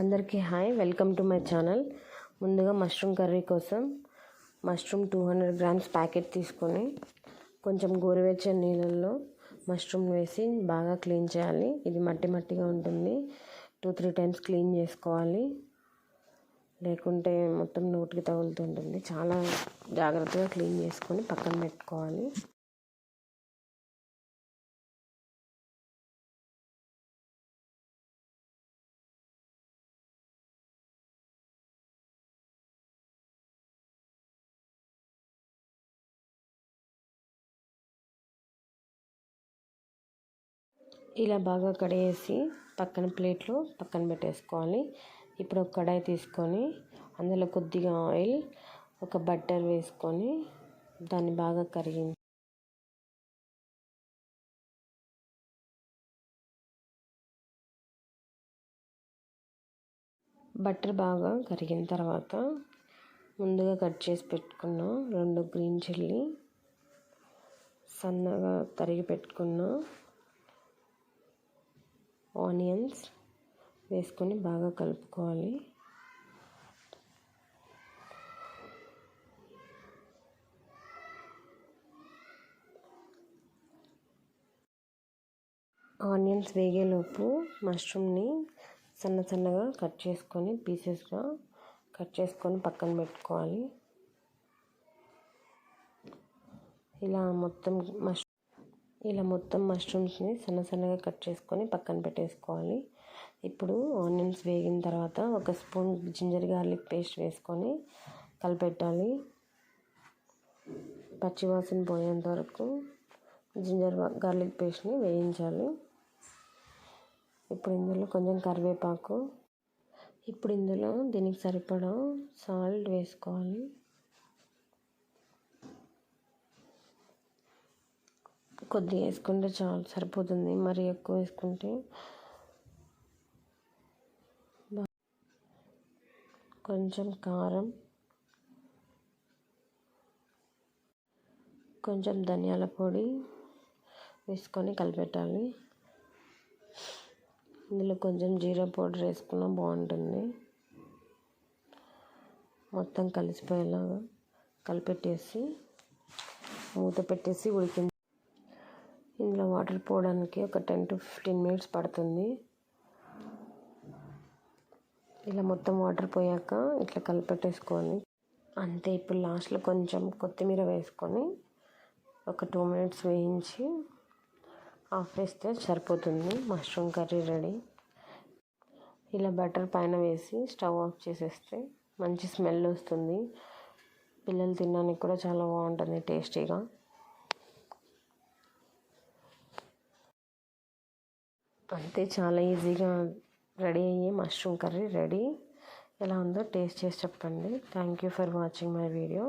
అందరికీ hi, welcome to my channel. ముందుగా mushroom curry కోసం మష్రూమ్ 200 గ్రామ్స్ ప్యాకెట్ తీసుకొని కొంచెం గోరువెచ్చని నీళ్ళల్లో మష్రూమ్ వేసి బాగా క్లీన్ చేయాలి. ఇది మట్టి మట్టిగా ఉంటుంది. 2-3 టైమ్స్ క్లీన్ చేసుకోవాలి, లేకుంటే మొత్తం నోటికి తగులుతుంటుంది. చాలా జాగ్రత్తగా క్లీన్ చేసుకొని పక్కన పెట్టుకోవాలి. ఇలా బాగా కడిగేసి పక్కన ప్లేట్లో పక్కన పెట్టేసుకోవాలి. ఇప్పుడు ఒక కడాయి తీసుకొని అందులో కొద్దిగా ఆయిల్, ఒక బట్టర్ వేసుకొని దాన్ని బాగా బట్టర్ బాగా కరిగిన తర్వాత ముందుగా కట్ చేసి పెట్టుకున్న 2 గ్రీన్ చిల్లీ, సన్నగా తరిగి పెట్టుకున్న ఆనియన్స్ వేసుకొని బాగా కలుపుకోవాలి. ఆనియన్స్ వేగేలోపు మష్రూమ్ని సన్నగా కట్ చేసుకొని పీసెస్గా కట్ చేసుకొని పక్కన పెట్టుకోవాలి. ఇలా మొత్తం మష్రూమ్స్ని సన్నగా కట్ చేసుకొని పక్కన పెట్టేసుకోవాలి. ఇప్పుడు ఆనియన్స్ వేగిన తర్వాత 1 స్పూన్ జింజర్ గార్లిక్ పేస్ట్ వేసుకొని కలిపెట్టాలి. పచ్చివాసన పోయేంత వరకు జింజర్ గార్లిక్ పేస్ట్ని వేయించాలి. ఇప్పుడు ఇందులో కొంచెం కరివేపాకు, ఇప్పుడు ఇందులో దీనికి సరిపడా సాల్ట్ వేసుకోవాలి. కొద్దిగా వేసుకుంటే చాలు, సరిపోతుంది. మరి ఎక్కువ వేసుకుంటే కొంచెం కారం, కొంచెం ధనియాల పొడి వేసుకొని కలిపెట్టాలి. ఇందులో కొంచెం జీరా పౌడర్ వేసుకున్నా బాగుంటుంది. మొత్తం కలిసిపోయేలాగా కలిపెట్టేసి మూత పెట్టేసి ఇందులో వాటర్ పోవడానికి ఒక 10-15 మినిట్స్ పడుతుంది. ఇలా మొత్తం వాటర్ పోయాక ఇట్లా కలిపెట్టేసుకోవాలి. అంతే. ఇప్పుడు లాస్ట్లో కొంచెం కొత్తిమీర వేసుకొని ఒక 2 మినిట్స్ వేయించి ఆఫ్ వేస్తే సరిపోతుంది. Mushroom curry ready. ఇలా బటర్ పైన వేసి స్టవ్ ఆఫ్ చేసేస్తే మంచి స్మెల్ వస్తుంది. పిల్లలు తినడానికి కూడా చాలా బాగుంటుంది, టేస్టీగా. అంతే, చాలా ఈజీగా రెడీ అయ్యే మష్రూమ్ కర్రీ రెడీ. ఎలా ఉందో టేస్ట్ చేసి చెప్పండి. Thank you for watching my video.